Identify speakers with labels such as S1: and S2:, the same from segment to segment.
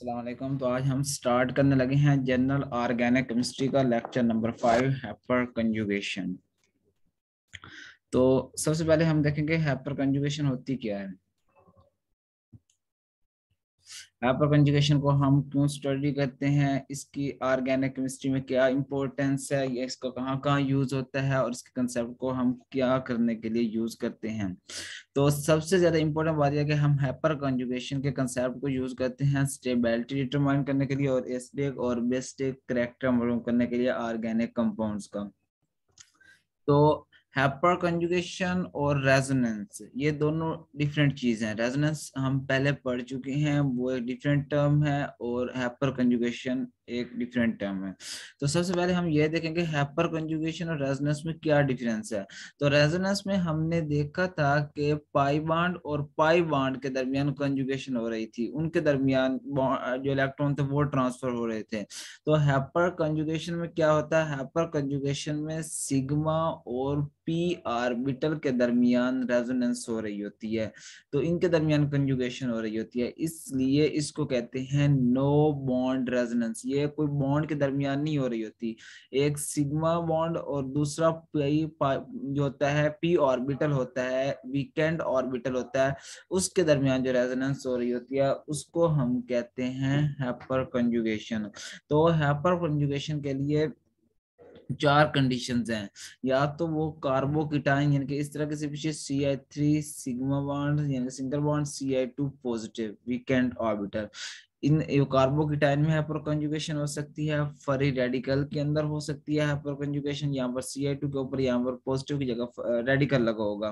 S1: अस्सलाम वालेकुम। तो आज हम स्टार्ट करने लगे हैं जनरल ऑर्गेनिक केमिस्ट्री का लेक्चर नंबर 5 हैपर कंजुगेशन। तो सबसे पहले हम देखेंगे हैपर कंजुगेशन होती क्या है। हैपर कंजुगेशन को हम क्यों स्टडी करते हैं, इसकी ऑर्गेनिक केमिस्ट्री में क्या इंपॉर्टेंस है, ये इसका कहाँ कहाँ यूज होता है और इसके कंसेप्ट को हम क्या करने के लिए यूज करते हैं। तो सबसे ज्यादा इंपॉर्टेंट बात यह है कि हम हाइपर कंजुगेशन के कंसेप्ट को यूज करते हैं स्टेबिलिटी डिटरमाइन करने के लिए और एसिडिक और बेसिक करैक्टर मालूम करने के लिए ऑर्गेनिक कंपाउंड्स का। तो हाइपर कंजुगेशन और रेजोनेंस ये दोनों डिफरेंट चीज हैं। रेजोनेंस हम पहले पढ़ चुके हैं, वो एक डिफरेंट टर्म है और हाइपर कंजुगेशन एक डिफरेंट टर्म है। तो सबसे पहले हम ये देखेंगे हाइपर कंजुगेशन और रेजोनेंस में क्या डिफरेंस है। तो रेजोनेंस में हमने देखा था कि पाई बॉन्ड और पाई बॉन्ड के दरमियान कंजुगेशन हो रही थी, उनके दरमियान जो इलेक्ट्रॉन थे वो ट्रांसफर हो रहे थे। तो हाइपर कंजुगेशन में क्या होता है, हाइपर कंजुगेशन में सिग्मा और पी ऑर्बिटल के दरमियान रेजोनेंस हो रही होती है, तो इनके दरमियान कंजुगेशन हो रही होती है, इसलिए इसको कहते हैं नो बॉन्ड रेजोनेंस। ये कोई बॉन्ड के दरमियान नहीं हो रही होती। एक सिग्मा बॉन्ड और दूसरा पी जो होता है पी ऑर्बिटल होता है, वीकेंड ऑर्बिटल होता है, उसके दरमियान जो रेजोनेंस हो रही होती है उसको हम कहते हैं हाइपर कंजुगेशन। तो हाइपर कंजुगेशन के लिए चार कंडीशंस हैं। या तो वो कार्बोकेटाइन यानी कि इस तरह के से पीछे Ci3 सिग्मा बॉन्ड यानी single bond Ci2 positive vacant orbital, in carbocation में हाइपर कंजुगेशन हो सकती है। फरी रेडिकल के अंदर हो सकती है हाइपर कंजुगेशन, यहाँ पर Ci2 के ऊपर यहाँ पर पॉजिटिव की जगह रेडिकल लगा होगा।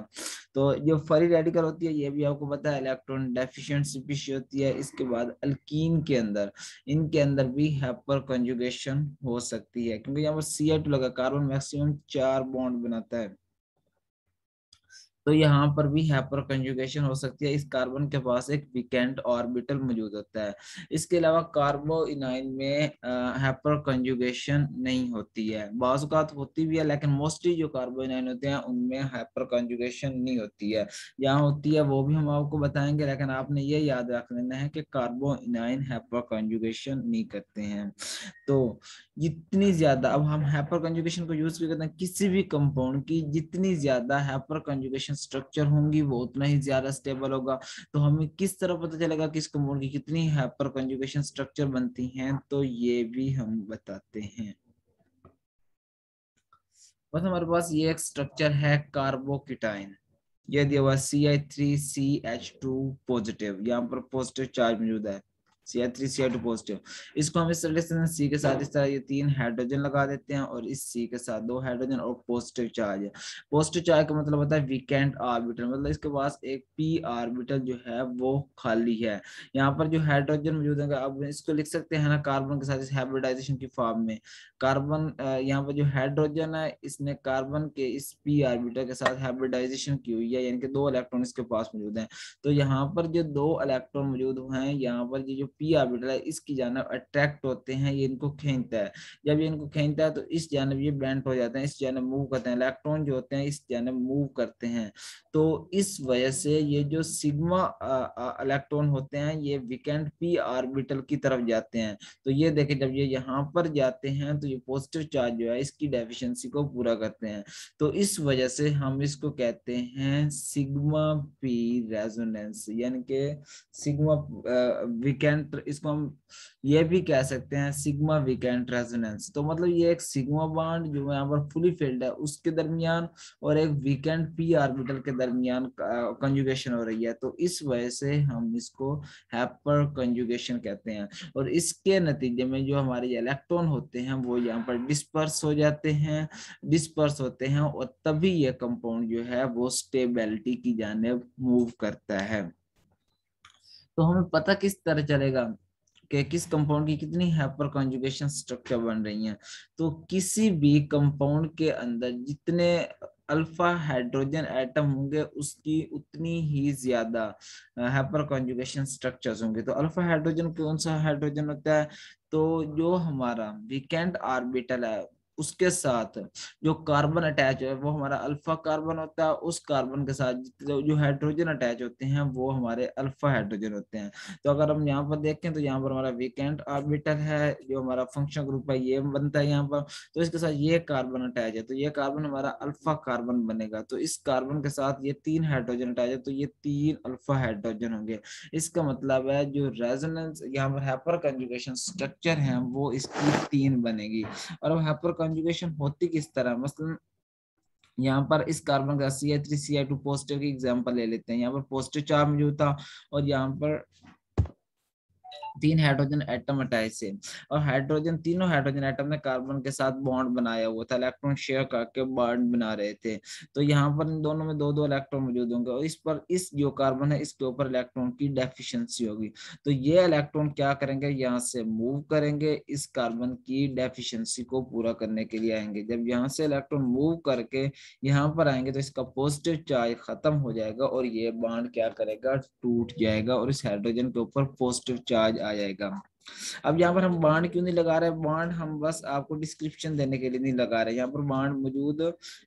S1: तो जो फरी रेडिकल होती है ये भी आपको पता है इलेक्ट्रॉन डेफिशिएंट स्पीशीज होती है। इसके बाद अल्कीन के अंदर, इनके अंदर भी हाइपर कंजुगेशन हो सकती है, क्योंकि यहाँ पर Ci2 लगा, कार्बन मैक्सिमम 4 बॉन्ड बनाता है, तो यहाँ पर भी हाइपर कंजुगेशन हो सकती है। इस कार्बन के पास एक वीकेंड ऑर्बिटल मौजूद होता है। इसके अलावा कार्बोइनाइन में हाइपर कंजुगेशन नहीं होती है, बाज़ औक़ात होती भी है, लेकिन मोस्टली जो कार्बोइनाइन होते हैं उनमें हाइपर कंजुगेशन नहीं होती है। यहाँ होती है वो भी हम आपको बताएंगे, लेकिन आपने ये याद रख लेना है कि कार्बोइनाइन हाइपर कंजुगेशन नहीं करते हैं। तो जितनी ज्यादा, अब हम हाइपर कंजुगेशन को यूज करते हैं, किसी भी कंपाउंड की जितनी ज्यादा हाइपर कंजुगेशन स्ट्रक्चर होंगी वो उतना ही ज्यादा स्टेबल होगा। तो हमें किस तरह पता चलेगा किस कंपाउंड की कितनी हाइपर कंजुगेशन स्ट्रक्चर बनती हैं, तो ये भी हम बताते हैं। बस हमारे पास ये एक स्ट्रक्चर है कार्बोकेटाइन, ये दिया हुआ Ci3CH2 पॉजिटिव, यहाँ पर पॉजिटिव चार्ज मौजूद है Ci3CH2 पॉजिटिव। इसको हम इस तरह से सी के साथ इस तरह ये 3 हाइड्रोजन लगा देते हैं और इस सी के साथ 2 हाइड्रोजन और पॉजिटिव चार्ज है। पॉजिटिव चार्ज का मतलब होता है वीकेंड ऑर्बिटल, मतलब इसके पास एक पी ऑर्बिटल जो है वो खाली है। यहाँ पर जो हाइड्रोजन मौजूद है, अब इसको लिख सकते हैं ना कार्बन के साथ इस हाइब्रिडाइजेशन की फॉर्म में। कार्बन यहाँ पर जो हाइड्रोजन है इसने कार्बन के इस पी ऑर्बिटल के साथ हाइब्रिडाइजेशन की हुई है, यानी कि 2 इलेक्ट्रॉन इसके पास मौजूद हैं। तो यहाँ पर जो 2 इलेक्ट्रॉन मौजूद हुए हैं, यहाँ पर जो पी ऑर्बिटल है इसकी जानब अट्रैक्ट होते हैं, ये इनको खींचता है। जब ये इनको खींचता है तो इस जानब ये बेंट हो जाते हैं, इस जानब मूव करते हैं, इलेक्ट्रॉन जो होते हैं इस जानब मूव करते हैं। तो इस वजह से ये जो सिग्मा इलेक्ट्रॉन होते हैं ये वीकेंड पी ऑर्बिटल की तरफ जाते हैं। तो ये देखें जब ये यहाँ पर जाते हैं तो ये पॉजिटिव चार्ज जो है इसकी डेफिशिएंसी को पूरा करते हैं। तो इस वजह से हम इसको कहते हैं सिग्मा पी रेजोनेंस, यानी कि सिग्मा वीकेंट, इसको हम ये भी कह सकते हैं सिग्मा वीकेंट रेजोनेंस। तो मतलब ये एक सिग्मा बॉन्ड जो यहाँ पर फुली फिल्ड है उसके दरमियान और एक वीकेंड पी ऑर्बिटल के दरमियान कंजुगेशन हो रही है, तो इस वजह से हम इसको हाइपर कंजुगेशन कहते हैं। और इसके नतीजे में जो हमारे इलेक्ट्रॉन होते हैं वो यहाँ पर डिस्पर्स हो जाते हैं, डिस्पर्स होते हैं, और तभी ये कंपाउंड जो है वो स्टेबिलिटी की जानिब मूव करता है। तो हमें पता किस तरह चलेगा कि किस कंपाउंड की कितनी हाइपर कंजुगेशन स्ट्रक्चर बन रही हैं। तो किसी भी कंपाउंड के अंदर जितने अल्फा हाइड्रोजन एटम होंगे उसकी उतनी ही ज्यादा हाइपर कंजुगेशन स्ट्रक्चर्स होंगे। तो अल्फा हाइड्रोजन कौन सा हाइड्रोजन होता है, तो जो हमारा वीकेंड ऑर्बिटल है उसके साथ जो कार्बन अटैच है वो हमारा अल्फा कार्बन होता है, उस कार्बन के साथ जो हाइड्रोजन अटैच होते हैं वो हमारे अल्फा हाइड्रोजन होते हैं। तो अगर हम यहाँ पर देखें तो यहाँ पर हमारा वीकेंट ऑर्बिटल है, जो हमारा फंक्शनल ग्रुप है ये बनता है यहाँ पर, तो इसके साथ ये कार्बन अटैच है, तो ये कार्बन हमारा अल्फा कार्बन बनेगा। तो इस कार्बन के साथ ये 3 हाइड्रोजन अटैच है, तो ये 3 अल्फा हाइड्रोजन होंगे। इसका मतलब है जो रेजोनेंस यहाँ पर हाइपर कंजुगेशन स्ट्रक्चर है वो इसकी 3 बनेगी। और अब हाइपर कंजुगेशन होती किस तरह, मसलन यहाँ पर इस कार्बन का CH3CH2 पॉजिटिव की एग्जांपल ले लेते हैं। यहाँ पर पॉजिटिव चार्ज मौजूद था और यहाँ पर 3 हाइड्रोजन एटम अटैच थे, और हाइड्रोजन तीनों हाइड्रोजन एटम ने कार्बन के साथ बॉन्ड बनाया हुआ था, इलेक्ट्रॉन शेयर करके बॉन्ड बना रहे थे। तो यहाँ पर इन दोनों में दो दो इलेक्ट्रॉन मौजूद होंगे, और इस पर इस जो कार्बन है इसके ऊपर इलेक्ट्रॉन की डेफिशिएंसी होगी। तो ये इलेक्ट्रॉन क्या करेंगे, यहाँ से मूव करेंगे, इस कार्बन की डेफिशिएंसी को पूरा करने के लिए आएंगे। जब यहाँ से इलेक्ट्रॉन मूव करके यहाँ पर आएंगे तो इसका पॉजिटिव चार्ज खत्म हो जाएगा और ये बॉन्ड क्या करेगा, टूट जाएगा, और इस हाइड्रोजन के ऊपर पॉजिटिव चार्ज आ जाएगा। अब यहाँ पर हम बाण क्यों नहीं लगा रहे, बाण हम बस आपको डिस्क्रिप्शन देने के लिए नहीं लगा रहे, यहाँ पर बाण मौजूद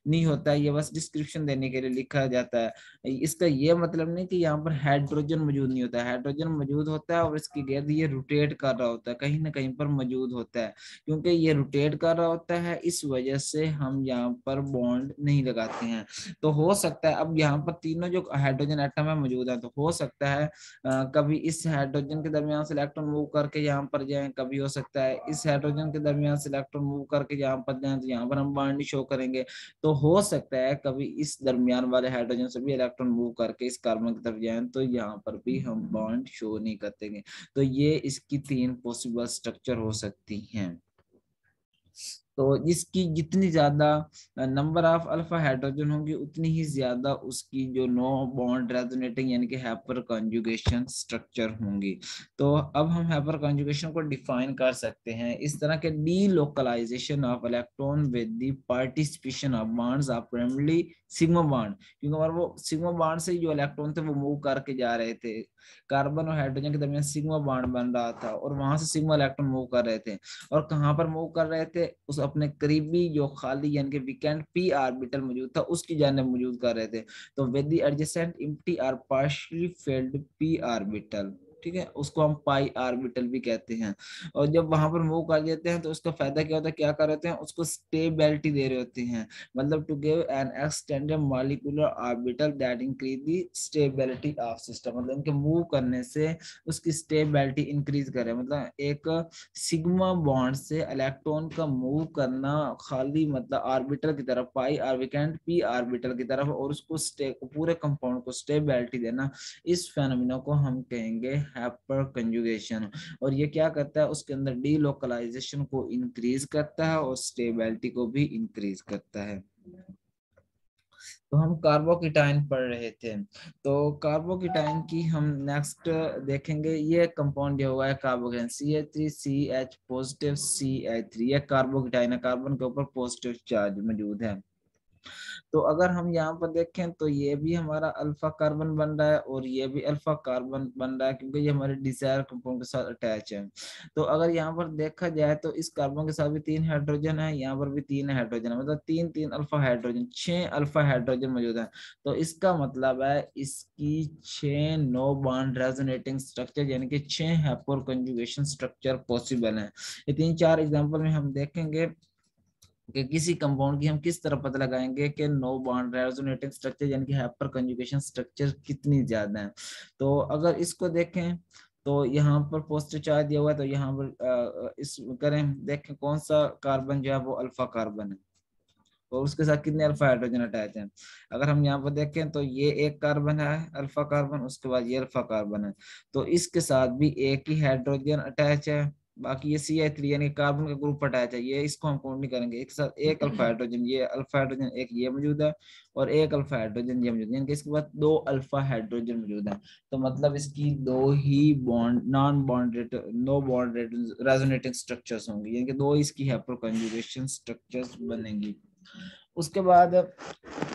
S1: नहीं होता है, ये बस डिस्क्रिप्शन देने के लिए लिखा जाता है। इसका ये मतलब नहीं कि यहाँ पर हाइड्रोजन मौजूद नहीं होता है, हाइड्रोजन मौजूद होता है और इसकी गेंद ये रोटेट कर रहा होता है, कहीं ना कहीं पर मौजूद होता है। क्योंकि ये रोटेट कर रहा होता है इस वजह से हम यहाँ पर बॉन्ड नहीं लगाते हैं। तो हो सकता है अब यहाँ पर तीनों जो हाइड्रोजन एटम है मौजूद है, तो हो सकता है कभी इस हाइड्रोजन के दरमियान से इलेक्ट्रॉन मूव करके यहाँ पर जाए, कभी हो सकता है इस हाइड्रोजन के दरमियान से इलेक्ट्रॉन मूव करके यहाँ पर जाए, तो यहाँ पर हम बॉन्ड शो करेंगे। तो हो सकता है कभी इस दरमियान वाले हाइड्रोजन से भी इलेक्ट्रॉन मूव करके इस कार्बन की तरफ जाए, तो यहाँ पर भी हम बॉन्ड शो नहीं करते। तो ये इसकी 3 पॉसिबल स्ट्रक्चर हो सकती हैं। तो इसकी जितनी ज्यादा नंबर ऑफ अल्फा हाइड्रोजन होंगी उतनी ही ज्यादा उसकी जो नो बॉन्ड रेजोनेटिंग यानी कि हाइपर कॉन्जुगेशन स्ट्रक्चर होंगी। तो अब हम हाइपर कॉन्जुगेशन को डिफाइन कर सकते हैं इस तरह के, delocalization of electron with the participation of bonds of primary sigma bond, क्योंकि हमारे वो सिग्मा बॉन्ड से जो इलेक्ट्रॉन थे वो मूव करके जा रहे थे, कार्बन और हाइड्रोजन के दरमियान सिग्मा बॉन्ड बन रहा था और वहां से सिग्मा इलेक्ट्रॉन मूव कर रहे थे। और कहाँ पर मूव कर रहे थे, उस अपने करीबी जो खाली यानी कि वीकेंड पी ऑर्बिटल मौजूद था उसकी जानिब मौजूद कर रहे थे। तो विद द एडजेसेंट एम्प्टी और पार्शियली फिल्ड पी ऑर्बिटल, ठीक है, उसको हम पाई ऑर्बिटल भी कहते हैं। और जब वहां पर मूव कर देते हैं तो उसका फायदा क्या होता है, क्या कर रहे हैं, उसको स्टेबिलिटी दे रहे होते हैं, मतलब to give an extended molecular orbital that increase the stability of system, मतलब इनके मूव करने से उसकी स्टेबिलिटी इंक्रीज करे। मतलब एक सिग्मा बॉन्ड से इलेक्ट्रॉन का मूव करना खाली मतलब ऑर्बिटल की तरफ पाई और वीकेंड पी ऑर्बिटल की तरफ, और उसको पूरे कंपाउंड को स्टेबिलिटी देना, इस फेनोमेना को हम कहेंगे हाइपर कंजुगेशन। और ये क्या करता है, उसके अंदर डी लोकलाइजेशन को इंक्रीज करता है और स्टेबिलिटी को भी इंक्रीज करता है। तो हम कार्बोकेटाइन पढ़ रहे थे, तो कार्बोकेटाइन की हम नेक्स्ट देखेंगे। ये कंपाउंड जो हुआ है कार्बोकेटाइन CH3CH पॉजिटिव CH3, ये कार्बोकेटाइन है, कार्बन के ऊपर पॉजिटिव चार्ज मौजूद है। तो अगर हम यहाँ पर देखें तो ये भी हमारा अल्फा कार्बन बन रहा है और ये भी अल्फा कार्बन बन रहा है, क्योंकि ये हमारे डिजायर कंपाउंड के साथ अटैच है। तो अगर यहाँ पर देखा जाए तो इस कार्बन के साथ भी 3 हाइड्रोजन है, यहाँ पर भी 3 हाइड्रोजन है, मतलब 3 अल्फा हाइड्रोजन, 6 अल्फा हाइड्रोजन मौजूद है। तो इसका मतलब है इसकी 6 नो बॉन्ड रेजोनेटिंग स्ट्रक्चर यानी कि 6 हाइपर कंजुगेशन स्ट्रक्चर पॉसिबल है। ये 3-4 एग्जाम्पल में हम देखेंगे कि किसी कंपाउंड की हम किस तरह पता लगाएंगे कि नो बॉन्ड रेजोनेटिंग स्ट्रक्चर यानी कि हाइपर कंजुगेशन स्ट्रक्चर कितनी ज्यादा है। तो अगर इसको देखें तो यहाँ पर पॉजिटिव चार्ज दिया हुआ है, तो यहाँ पर इस करें देखें कौन सा कार्बन जो है वो अल्फा कार्बन है और उसके साथ कितने अल्फा हाइड्रोजन अटैच हैं। अगर हम यहाँ पर देखें तो ये एक कार्बन है अल्फा कार्बन, उसके बाद ये अल्फा कार्बन है, तो इसके साथ भी एक ही हाइड्रोजन अटैच है। बाकी ये CH3 यानी कार्बन का ग्रुप अटैच है, ये इसको हम काउंट नहीं करेंगे। एक साथ एक अल्फा हाइड्रोजन, ये अल्फा हाइड्रोजन एक ये मौजूद है और एक अल्फा हाइड्रोजन ये मौजूद है, यानी कि इसके बाद 2 अल्फा हाइड्रोजन मौजूद है। तो मतलब इसकी 2 ही bond non bonded no bonded resonating structures होंगी, यानी कि 2 इसकी हाइपर कंजुगेशन स्ट्रक्चर्स बनेंगी। उसके बाद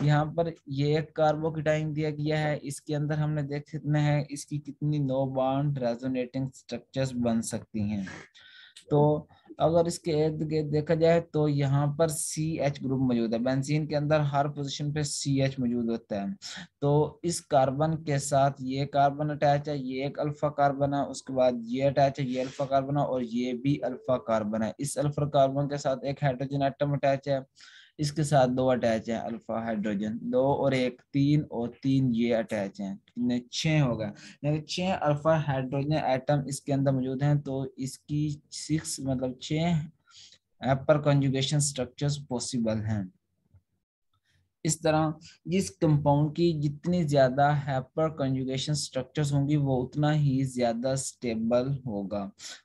S1: यहाँ पर ये एक कार्बोकेटाइन दिया गया है, इसके अंदर हमने देखना है इसकी कितनी नो बॉन्ड रेजोनेटिंग स्ट्रक्चर्स बन सकती हैं। तो अगर इसके इर्द गिर्द देखा जाए तो यहाँ पर CH ग्रुप मौजूद है। बेंजीन के अंदर हर पोजीशन पे CH मौजूद होता है। तो इस कार्बन के साथ ये कार्बन अटैच है, ये एक अल्फा कार्बन है, उसके बाद ये अटैच है, ये अल्फा कार्बन है, और ये भी अल्फा कार्बन है। इस अल्फा कार्बन के साथ एक हाइड्रोजन एटम अटैच है, इसके साथ दो अटैच है अल्फा हाइड्रोजन, दो और एक तीन, और तीन ये अटैच हैं, कितने 6 हो गए। यानी 6 अल्फा हाइड्रोजन एटम इसके अंदर मौजूद हैं। तो इसकी 6 मतलब 6 हाइपर कंजुगेशन स्ट्रक्चर्स पॉसिबल हैं। इस तरह जिस कंपाउंड की जितनी ज्यादा हाइपर कंजुगेशन स्ट्रक्चर्स होंगी वो उतना ही ज्यादा स्टेबल होगा।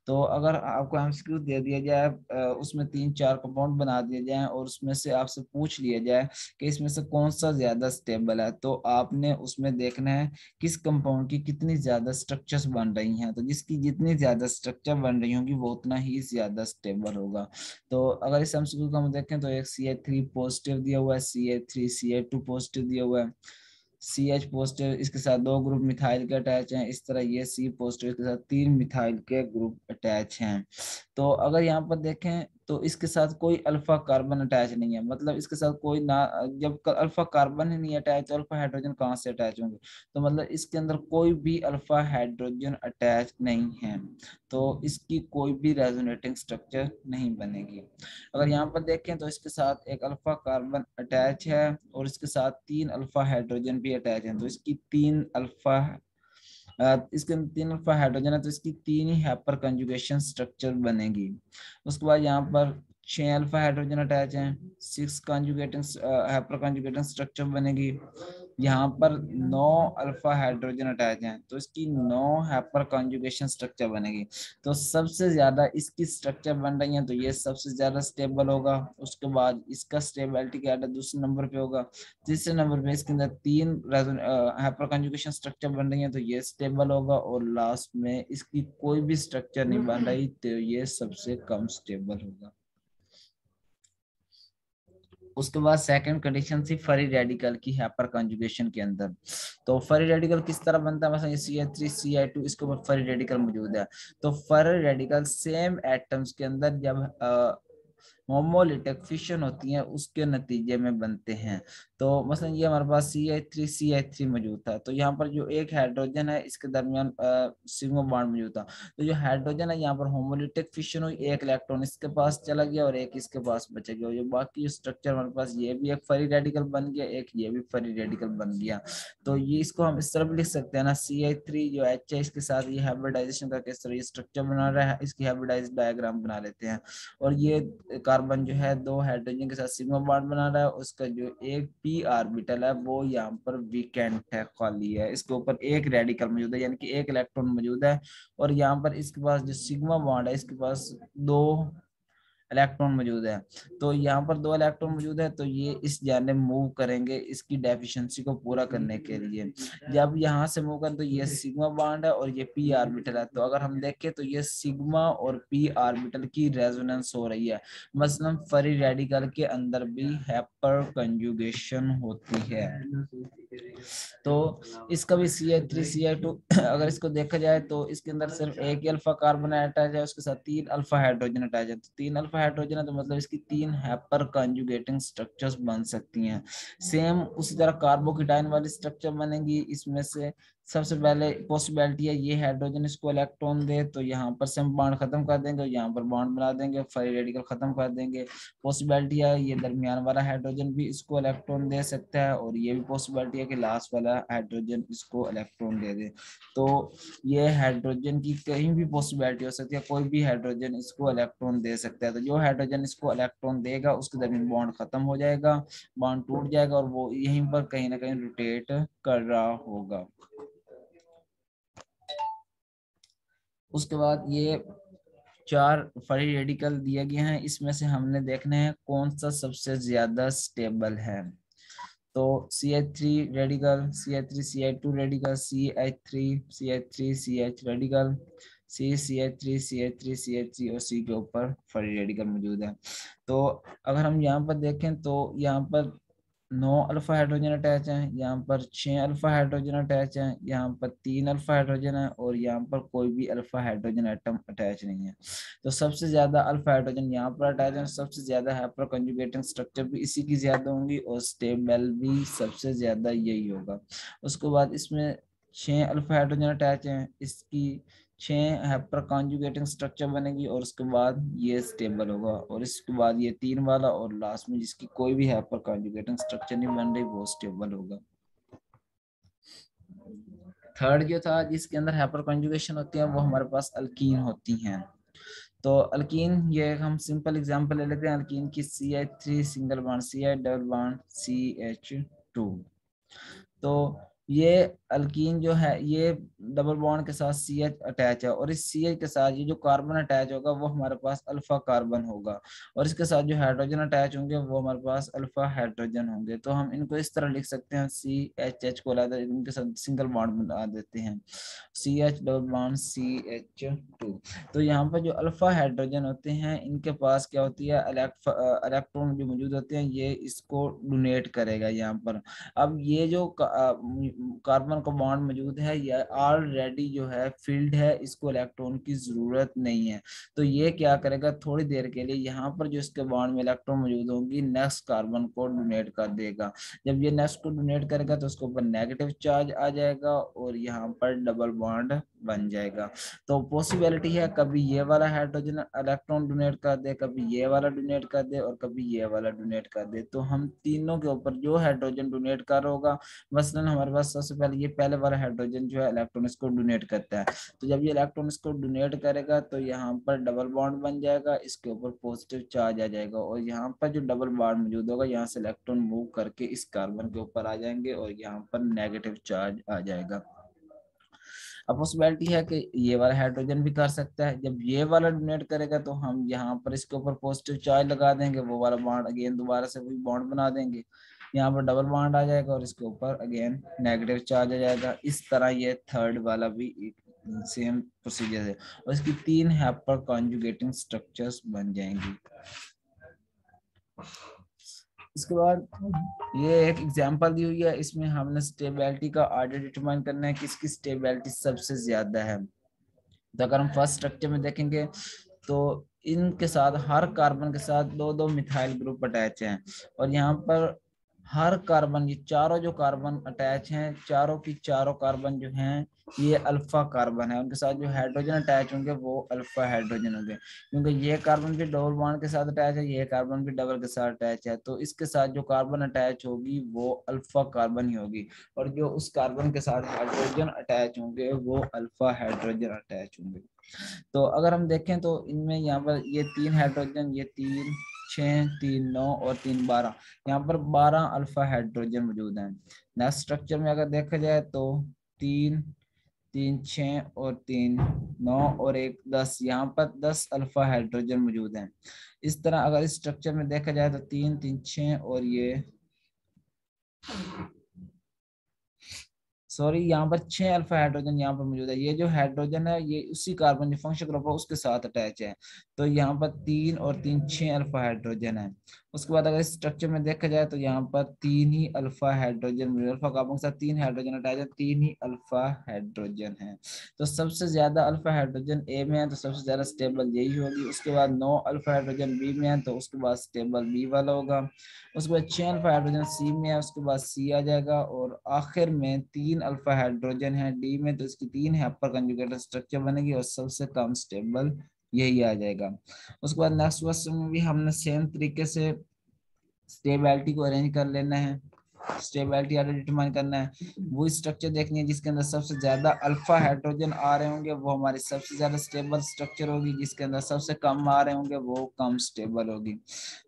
S1: तो अगर आपको एमसीक्यू दे दिया जाए, उसमें 3-4 कंपाउंड बना दिए जाए और उसमें से आपसे पूछ लिया जाए कि इसमें से कौन सा ज्यादा स्टेबल है, तो आपने उसमें देखना है किस कंपाउंड की कितनी ज्यादा स्ट्रक्चर्स बन रही हैं। तो जिसकी जितनी ज्यादा स्ट्रक्चर बन रही होंगी वो उतना ही ज्यादा स्टेबल होगा। तो अगर इस एमसीक्यू को हम देखें तो एक CH3 पॉजिटिव दिया हुआ है, CH3 CH2 पॉजिटिव दिया हुआ है, CH पॉजिटिव, इसके साथ 2 ग्रुप मिथाइल के अटैच हैं। इस तरह ये C पॉजिटिव, इसके साथ 3 मिथाइल के ग्रुप अटैच हैं। तो अगर यहाँ पर देखें तो इसके साथ कोई अल्फा कार्बन अटैच नहीं है, मतलब इसके साथ कोई ना, जब अल्फा कार्बन ही नहीं अटैच तो अल्फा हाइड्रोजन कहाँ से अटैच होंगे। तो मतलब इसके अंदर कोई भी अल्फा हाइड्रोजन अटैच नहीं है, तो इसकी कोई भी रेजोनेटिंग स्ट्रक्चर नहीं बनेगी। अगर यहाँ पर देखें तो इसके साथ एक अल्फा कार्बन अटैच है और इसके साथ 3 अल्फा हाइड्रोजन भी अटैच हैं, तो इसकी 3 अल्फा इसके 3 अल्फा हाइड्रोजन है, तो इसकी 3 ही हाइपर कंजुगेशन स्ट्रक्चर बनेगी। उसके बाद यहाँ पर 6 अल्फा हाइड्रोजन अटैच हैं, 6 कंजुगेटिंग हाइपर कंजुगेटिंग स्ट्रक्चर बनेगी। यहाँ पर 9 अल्फा हाइड्रोजन अटैच हैं, तो इसकी 9 हाइपर कंजुगेशन स्ट्रक्चर बनेगी। तो सबसे ज्यादा इसकी स्ट्रक्चर बन रही है तो ये सबसे ज्यादा स्टेबल होगा। उसके बाद इसका स्टेबिलिटी क्या है, दूसरे नंबर पे होगा। तीसरे नंबर पे इसके अंदर 3 हाइपर कंजुगेशन स्ट्रक्चर बन रही है तो ये स्टेबल होगा। और लास्ट में इसकी कोई भी स्ट्रक्चर नहीं बन रही तो ये सबसे कम स्टेबल होगा। उसके बाद सेकंड कंडीशन थी फ्री रेडिकल की हाइपर कंजुगेशन के अंदर। तो फ्री रेडिकल किस तरह बनता है, मतलब CH3 CH2 इसके ऊपर फ्री रेडिकल मौजूद है। तो फ्री रेडिकल सेम एटम्स के अंदर जब होमोलिटिक फिशन होती है उसके नतीजे में बनते हैं। तो मसलन ये हमारे पास CH3 मौजूद था, तो यहाँ पर जो एक हाइड्रोजन है इसके दरमियान सिग्मा बॉन्ड मौजूद था। तो जो हाइड्रोजन है यहाँ पर होमोलिटिक फिशन हुई, एक इलेक्ट्रॉन इसके पास चला गया और एक इसके पास बचा गया। जो बाकी स्ट्रक्चर हमारे पास ये भी एक फ्री रेडिकल बन गया, एक ये भी फ्री रेडिकल बन गया। तो ये इसको हम इस तरह भी लिख सकते हैं ना, CH3 जो H है इसके साथ ये हाइब्रिडाइजेशन करके इस तरह ये स्ट्रक्चर बना रहा है, इसकी हाइब्रिडाइज डायग्राम बना लेते हैं। और ये कार्बन जो है 2 हाइड्रोजन के साथ सिग्मा बॉन्ड बना रहा है, उसका जो एक p ऑर्बिटल है वो यहाँ पर वीकेंट है, खाली है, इसके ऊपर एक रेडिकल मौजूद है यानी कि एक इलेक्ट्रॉन मौजूद है। और यहाँ पर इसके पास जो सिग्मा बॉन्ड है इसके पास 2 इलेक्ट्रॉन मौजूद है। तो यहाँ पर 2 इलेक्ट्रॉन मौजूद है तो ये इस जाने मूव करेंगे इसकी डेफिशिएंसी को पूरा करने के लिए। जब यहाँ से मूव करें तो ये सिग्मा बॉन्ड है और ये p ऑर्बिटल है। तो अगर हम देखें तो ये सिग्मा और p ऑर्बिटल की रेजोनेंस हो रही है। मसलन फ्री रेडिकल के अंदर भी हाइपर कंजुगेशन होती है। तो इसका भी CH3 CH2 अगर इसको देखा जाए तो इसके अंदर सिर्फ एक ही अल्फा कार्बन अटैच है, उसके साथ 3 अल्फा हाइड्रोजन अटैच है। तो 3 अल्फा हाइड्रोजन है तो मतलब इसकी 3 हाइपर कंजुगेटिंग स्ट्रक्चर्स बन सकती हैं। सेम उसी तरह कार्बोकेटाइन वाली स्ट्रक्चर बनेगी। इसमें से सबसे पहले पॉसिबिलिटी है ये हाइड्रोजन इसको इलेक्ट्रॉन दे तो यहाँ पर से हम बॉन्ड खत्म कर देंगे, यहाँ पर बॉन्ड बना देंगे, फ्री रेडिकल खत्म कर देंगे। पॉसिबिलिटी है ये दरमियान वाला हाइड्रोजन भी इसको इलेक्ट्रॉन दे सकता है और ये भी पॉसिबिलिटी है कि लास्ट वाला हाइड्रोजन इसको इलेक्ट्रॉन दे दे। तो ये हाइड्रोजन की कहीं भी पॉसिबिलिटी हो सकती है, कोई भी हाइड्रोजन इसको इलेक्ट्रॉन दे सकता है। तो जो हाइड्रोजन इसको इलेक्ट्रॉन देगा उसके दरमियान बॉन्ड खत्म हो जाएगा, बॉन्ड टूट जाएगा और वो यहीं पर कहीं ना कहीं रोटेट कर रहा होगा। उसके बाद ये 4 फ्री रेडिकल दिए गए हैं, इसमें से हमने देखना है कौन सा सबसे ज्यादा स्टेबल है। तो CH3 radical, CH3 CH2 radical, CH3 CH3 CH radical, CH3 CH3 CH3 और C के ऊपर फ्री रेडिकल मौजूद है। तो अगर हम यहाँ पर देखें तो यहाँ पर 9 अल्फा हाइड्रोजन अटैच हैं, यहाँ पर 6 अल्फा हाइड्रोजन अटैच हैं, यहाँ पर 3 अल्फा हाइड्रोजन है और यहाँ पर कोई भी अल्फा हाइड्रोजन एटम अटैच नहीं है। तो सबसे ज्यादा अल्फा हाइड्रोजन यहाँ पर अटैच है, सबसे ज्यादा हाइपर कंजुगेटिंग स्ट्रक्चर भी इसी की ज्यादा होंगी और स्टेबल भी सबसे ज्यादा यही होगा। उसके बाद इसमें 6 अल्फा हाइड्रोजन अटैच हैं, इसकी 6 हाइपर कॉन्जुगेटिंग स्ट्रक्चर बनेगी और उसके बाद ये स्टेबल होगा और इसके बाद ये 3 वाला और लास्ट में जिसकी कोई भी हाइपर कॉन्जुगेटिंग स्ट्रक्चर नहीं बन रही वो स्टेबल होगा। थर्ड जो था जिसके अंदर हाइपर कॉन्जुगेशन होती है वो हमारे पास अल्कीन होती हैं। तो अल्कीन ये हम सिंपल एग्जांपल ले लेते हैं अल्कीन की, CH3 single bond, CH double bond CH2। तो ये अल्कीन जो है ये डबल बॉन्ड के साथ CH अटैच है और इस CH के साथ ये जो कार्बन अटैच होगा वो हमारे पास अल्फा कार्बन होगा और इसके साथ जो हाइड्रोजन अटैच होंगे वो हमारे पास अल्फा हाइड्रोजन होंगे। तो हम इनको इस तरह लिख सकते हैं, CH को अलग इनके साथ सिंगल बॉन्ड बना देते हैं, CH डबल बॉन्ड CH2। तो यहाँ पर जो अल्फा हाइड्रोजन होते हैं इनके पास क्या होती है, इलेक्ट्रॉन जो मौजूद होते हैं ये इसको डोनेट करेगा यहाँ पर। अब ये जो कार्बन का बॉन्ड मौजूद है ये ऑलरेडी जो है फील्ड है, इसको इलेक्ट्रॉन की जरूरत नहीं है। तो ये क्या करेगा, थोड़ी देर के लिए यहाँ पर जो इसके बॉन्ड में इलेक्ट्रॉन मौजूद होंगी नेक्स्ट कार्बन को डोनेट कर देगा। जब ये नेक्स्ट को डोनेट करेगा तो उसके ऊपर नेगेटिव चार्ज आ जाएगा और यहाँ पर डबल बॉन्ड बन जाएगा। तो पॉसिबिलिटी है कभी ये वाला हाइड्रोजन इलेक्ट्रॉन डोनेट कर दे, कभी ये वाला डोनेट कर दे और कभी ये वाला डोनेट कर दे। तो हम तीनों के ऊपर जो हाइड्रोजन डोनेट कर होगा, मसलन हमारे पास सबसे पहले ये पहले वाला हाइड्रोजन जो है इलेक्ट्रॉन इसको डोनेट करता है। तो जब ये इलेक्ट्रॉन इसको डोनेट करेगा तो यहाँ पर डबल बॉन्ड बन जाएगा, इसके ऊपर पॉजिटिव चार्ज आ जाएगा और यहाँ पर जो डबल बॉन्ड मौजूद होगा यहाँ से इलेक्ट्रॉन मूव करके इस कार्बन के ऊपर आ जाएंगे और यहाँ पर नेगेटिव चार्ज आ जाएगा। अब पॉसिबिलिटी है कि ये वाला हाइड्रोजन भी कर सकता है, जब ये वाला डोनेट करेगा तो हम यहाँ पर इसके ऊपर पॉजिटिव चार्ज लगा देंगे, वो वाला बॉन्ड अगेन दोबारा से वही बॉन्ड बना देंगे, यहाँ पर डबल बॉन्ड आ जाएगा और इसके ऊपर अगेन नेगेटिव चार्ज आ जाएगा। इस तरह ये थर्ड वाला भी एक सेम प्रोसीजर है और इसकी 3 हाइपर कॉन्जुगेटिंग स्ट्रक्चर्स बन जाएंगी। इसके बाद ये एक एग्जांपल दी हुई है, इसमें हमने स्टेबिलिटी का ऑर्डर डिटरमाइन करना है कि इसकी स्टेबिलिटी सबसे ज्यादा है। तो अगर हम फर्स्ट स्ट्रक्चर में देखेंगे तो इनके साथ हर कार्बन के साथ दो दो मिथाइल ग्रुप अटैच हैं और यहाँ पर हर कार्बन, ये चारों जो कार्बन अटैच हैं चारों की चारों कार्बन जो हैं ये अल्फा कार्बन है, उनके साथ जो हाइड्रोजन अटैच होंगे वो अल्फा हाइड्रोजन होंगे, क्योंकि ये कार्बन भी डबल बॉन्ड के साथ अटैच है, ये कार्बन भी डबल के साथ अटैच है। तो इसके साथ जो कार्बन अटैच होगी वो अल्फा कार्बन ही होगी और जो उस कार्बन के साथ हाइड्रोजन अटैच होंगे वो अल्फा हाइड्रोजन अटैच होंगे। तो अगर हम देखें तो इनमें यहाँ पर ये 3 हाइड्रोजन, ये 3 6 3 9 और 3 12, यहाँ पर 12 अल्फा हाइड्रोजन मौजूद हैं। नेक्स्ट स्ट्रक्चर में अगर देखा जाए तो 3 3 6 और 3 9 और 1 10, यहाँ पर 10 अल्फा हाइड्रोजन मौजूद हैं। इस तरह अगर इस स्ट्रक्चर में देखा जाए तो 3 3 6 और ये सॉरी यहाँ पर 6 अल्फा हाइड्रोजन यहाँ पर मौजूद है। ये जो हाइड्रोजन है ये उसी कार्बन जो फंक्शनल ग्रुप है उसके साथ अटैच है। तो यहाँ पर 3 और 3 6 अल्फा हाइड्रोजन है। उसके बाद अगर इस स्ट्रक्चर में देखा जाए तो यहाँ पर 3 ही अल्फा हाइड्रोजन मौजूद है, अल्फा कार्बन के साथ 3 हाइड्रोजन अटैच है, 3 ही अल्फा हाइड्रोजन है। तो सबसे ज्यादा अल्फा हाइड्रोजन ए में है तो सबसे ज्यादा स्टेबल यही होगी। उसके बाद 9 अल्फा हाइड्रोजन बी में है तो उसके बाद स्टेबल बी वाला होगा। उसके बाद 6 अल्फा हाइड्रोजन सी में है, उसके बाद सी आ जाएगा और आखिर में 3 अल्फा हाइड्रोजन है डी में, तो इसकी 3 हाइपर कंजुगेटेड स्ट्रक्चर बनेगी और सबसे कम स्टेबल यही आ जाएगा। उसके बाद नेक्स्ट क्वेश्चन में भी हमने सेम तरीके से स्टेबिलिटी को अरेंज कर लेना है, स्टेबिलिटी आर्डर डिटरमाइन करना है, वो स्ट्रक्चर देखनी है जिसके अंदर सबसे ज्यादा अल्फा हाइड्रोजन आ रहे होंगे वो हमारी सबसे ज्यादा स्टेबल स्ट्रक्चर होगी, जिसके अंदर सबसे कम आ रहे होंगे वो कम स्टेबल होगी।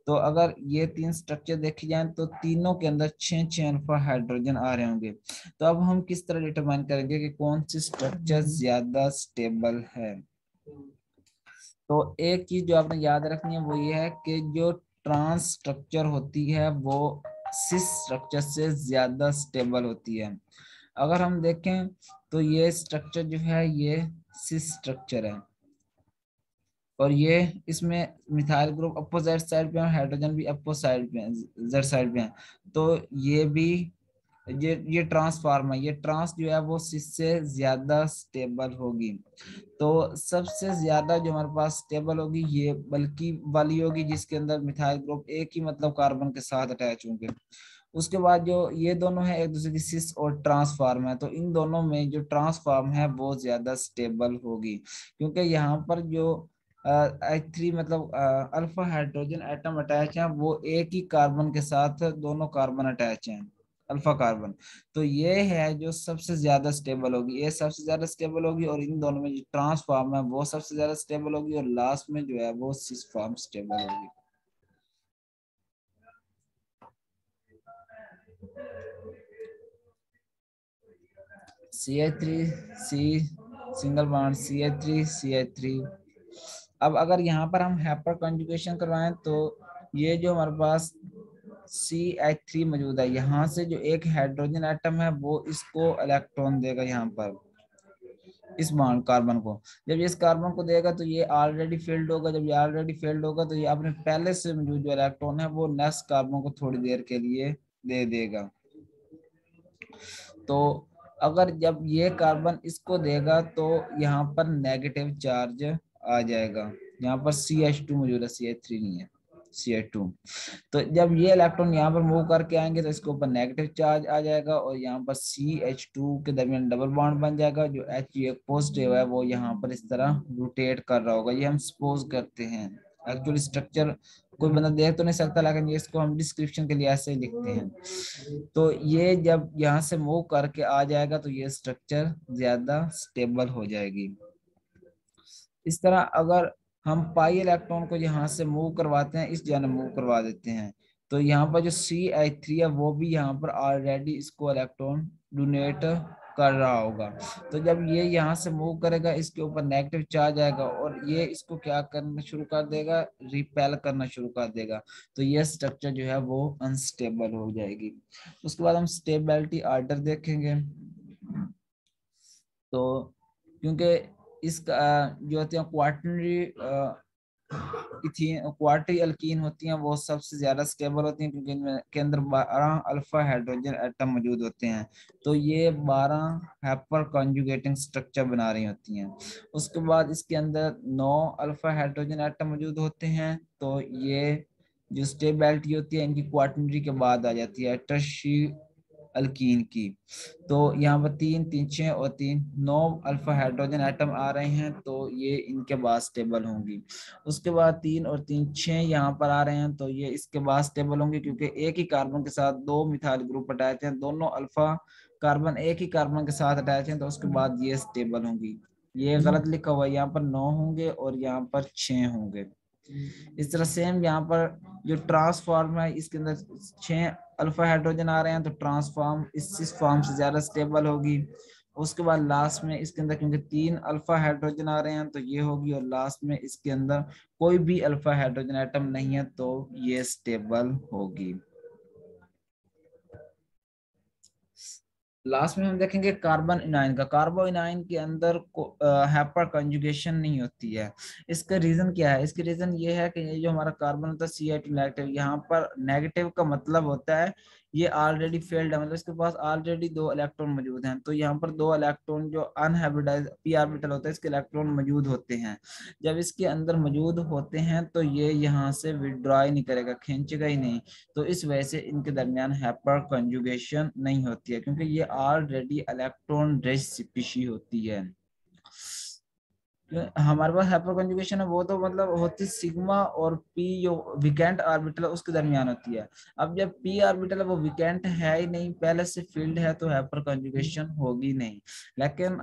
S1: तो अगर ये 3 स्ट्रक्चर देखी जाए तो तीनों के अंदर 6 अल्फा हाइड्रोजन आ रहे होंगे। तो अब हम किस तरह डिटरमाइन करेंगे कि कौन सी स्ट्रक्चर ज्यादा स्टेबल है। तो एक चीज जो आपने याद रखनी है वो ये है कि जो ट्रांस स्ट्रक्चर होती है वो सिस स्ट्रक्चर से ज्यादा स्टेबल होती है। अगर हम देखें तो ये स्ट्रक्चर जो है ये सिस स्ट्रक्चर है। और ये इसमें मिथाइल ग्रुप अपोजिट साइड पे है, हाइड्रोजन भी अपोजिट साइड पे है, जेड साइड पे है। तो ये भी ये ट्रांसफार्म है, ये ट्रांस जो है वो सिस से ज्यादा स्टेबल होगी। तो सबसे ज्यादा जो हमारे पास स्टेबल होगी ये बल्कि वाली होगी, जिसके अंदर मिथाइल ग्रुप एक ही मतलब कार्बन के साथ अटैच होंगे। उसके बाद जो ये दोनों है एक दूसरे की सिस और ट्रांसफार्म है, तो इन दोनों में जो ट्रांसफार्म है वो ज्यादा स्टेबल होगी, क्योंकि यहाँ पर जो H3 मतलब अल्फा हाइड्रोजन एटम अटैच है वो एक ही कार्बन के साथ दोनों कार्बन अटैच हैं, अल्फा कार्बन। तो ये है जो सबसे ज्यादा स्टेबल होगी, ये सबसे ज्यादा स्टेबल होगी, और इन दोनों में जो ट्रांसफार्म है वो सबसे ज्यादा स्टेबल होगी, और लास्ट में जो है वो सिस फॉर्म स्टेबल होगी। CH3 C single bond CH3 CH3। अब अगर यहाँ पर हम हाइपर कंजुगेशन करवाएं तो ये जो हमारे पास CH3 मौजूद है, यहाँ से जो एक हाइड्रोजन एटम है वो इसको इलेक्ट्रॉन देगा यहाँ पर, इस बॉन्ड कार्बन को। जब ये इस कार्बन को देगा तो ये ऑलरेडी फील्ड होगा, जब ये ऑलरेडी फील्ड होगा तो ये अपने पहले से मौजूद जो इलेक्ट्रॉन है वो नेक्स्ट कार्बन को थोड़ी देर के लिए दे देगा। तो अगर जब ये कार्बन इसको देगा तो यहाँ पर नेगेटिव चार्ज आ जाएगा, यहाँ पर CH2 मौजूद है, CH3 नहीं है, CH2। तो जब ये इलेक्ट्रॉन यहाँ पर मूव करके आएंगे तो इसके ऊपर नेगेटिव चार्ज आ जाएगा, और यहाँ पर CH2 के दरमियान डबल बॉन्ड बन जाएगा, जो H एक पॉजिटिव है वो यहाँ पर इस तरह रोटेट कर रहा होगा, ये हम सपोज करते हैं। एक्चुअली स्ट्रक्चर कोई बंदा देख तो नहीं सकता, लेकिन ये इसको हम डिस्क्रिप्शन के लिए ऐसे ही लिखते हैं। तो ये जब यहाँ से मूव करके आ जाएगा तो ये स्ट्रक्चर ज्यादा स्टेबल हो जाएगी। इस तरह अगर हम पाई इलेक्ट्रॉन को यहाँ से मूव करवाते हैं, इस जगह मूव करवा देते हैं, तो यहाँ पर जो CH3 है वो भी यहाँ पर ऑलरेडी इसको इलेक्ट्रॉन डोनेट कर रहा होगा। तो जब ये यहाँ से मूव करेगा इसके ऊपर नेगेटिव चार्ज आएगा, और ये इसको क्या करना शुरू कर देगा, रिपेल करना शुरू कर देगा। तो ये स्ट्रक्चर जो है वो अनस्टेबल हो जाएगी। उसके बाद हम स्टेबिलिटी ऑर्डर देखेंगे। तो क्योंकि इसका जो होती है क्वार्टनरी इथीन क्वार्टरी अल्कीन होती हैं वो सबसे ज्यादा स्टेबल होती हैं, क्योंकि इनमें के अंदर 12 अल्फा हाइड्रोजन एटम मौजूद होते हैं। तो ये 12 हाइपर कॉन्जुगेटिंग स्ट्रक्चर बना रही होती हैं। उसके बाद इसके अंदर 9 अल्फा हाइड्रोजन एटम मौजूद होते हैं। तो ये जो स्टेबिलिटी होती है इनकी क्वार्टनरी के बाद आ जाती है, टर्शी अल्कीन की। तो यहाँ पर 3 3 6 और 3 9 अल्फा हाइड्रोजन एटम आ रहे हैं, तो ये इनके बाद स्टेबल होंगी। उसके बाद 3 और 3 6 यहाँ पर आ रहे हैं, तो ये इसके बाद स्टेबल होंगे, क्योंकि एक ही कार्बन के साथ 2 मिथाइल ग्रुप अटैच हैं, दोनों अल्फा कार्बन एक ही कार्बन के साथ अटैच हैं, तो उसके बाद ये स्टेबल होंगी। ये गलत लिखा हुआ है, यहाँ पर 9 होंगे और यहाँ पर 6 होंगे। इस तरह सेम यहाँ पर जो ट्रांसफॉर्म है इसके अंदर 6 अल्फा हाइड्रोजन आ रहे हैं, तो ट्रांसफॉर्म इस फॉर्म से ज्यादा स्टेबल होगी। उसके बाद लास्ट में इसके अंदर क्योंकि 3 अल्फा हाइड्रोजन आ रहे हैं तो ये होगी, और लास्ट में इसके अंदर कोई भी अल्फा हाइड्रोजन एटम नहीं है तो ये स्टेबल होगी। लास्ट में हम देखेंगे कार्बन इनाइन का। कार्बन इनाइन के अंदर हाइपर कंजुगेशन नहीं होती है। इसका रीजन क्या है? इसका रीजन ये है कि ये जो हमारा कार्बन होता है CH2 नेगेटिव, यहाँ पर नेगेटिव का मतलब होता है ये ऑलरेडी फेल्ड है, मतलब इसके पास ऑलरेडी 2 इलेक्ट्रॉन मौजूद हैं। तो यहाँ पर 2 इलेक्ट्रॉन जो अनहाइब्रिडाइज p ऑर्बिटल होता है इसके इलेक्ट्रॉन मौजूद होते हैं। जब इसके अंदर मौजूद होते हैं तो ये यहाँ से विड्रॉ ही नहीं करेगा, खींचेगा ही नहीं। तो इस वजह से इनके दरमियान हाइपर कंजुगेशन नहीं होती है, क्योंकि ये ऑलरेडी इलेक्ट्रॉन रिच स्पीशीज होती है। हमारे पास हाइपर कंजुगेशन है वो तो मतलब होती सिग्मा और पी जो विकेंट ऑर्बिटल है उसके दरमियान होती है। अब जब पी ऑर्बिटल है वो विकेंट है ही नहीं, पहले से फील्ड है, तो हाइपर कंजुगेशन होगी नहीं। लेकिन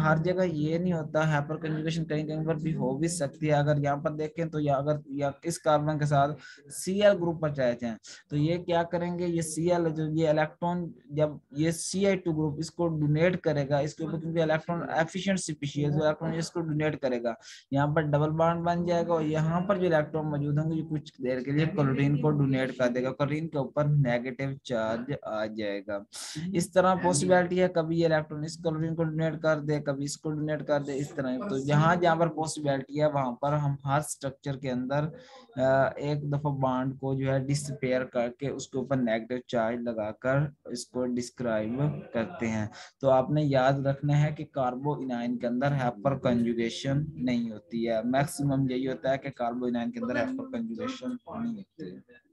S1: हर जगह ये नहीं होता, हाइपर कंजुगेशन कहीं कहीं पर भी हो भी सकती है। अगर यहाँ पर देखें तो या इस कार्बन के साथ Cl ग्रुप पर चाहते हैं तो ये क्या करेंगे, ये Cl जो ये इलेक्ट्रॉन जब ये Ci2 ग्रुप इसको डोनेट करेगा इसके ऊपर, क्योंकि इलेक्ट्रॉन एफिशिएंट स्पीशीज है, इलेक्ट्रॉन इसको डोनेट डोनेट करेगा, यहाँ पर डबल बॉन्ड बन जाएगा और यहाँ पर जो इलेक्ट्रॉन मौजूद होंगे जो कुछ देर के लिए क्लोरीन को डोनेट कर देगा, क्लोरीन के ऊपर नेगेटिव चार्ज आ जाएगा। इस तरह पॉसिबिलिटी है कभी ये इलेक्ट्रॉन इस क्लोरीन को डोनेट कर दे, कभी इसको डोनेट कर दे, इस तरह। तो जहां जहां पर पॉसिबिलिटी है वहां पर हम हर स्ट्रक्चर के अंदर एक दफा बॉन्ड को जो है डिसपेयर करके उसके ऊपर नेगेटिव चार्ज लगाकर इसको डिस्क्राइब करते हैं। तो आपने याद रखना है कि कार्बो इनाइन के अंदर हाइपर कंजुगेशन नहीं होती है, मैक्सिमम यही होता है कि कार्बो इनाइन के अंदर हाइपर कंजुगेशन नहीं होती है।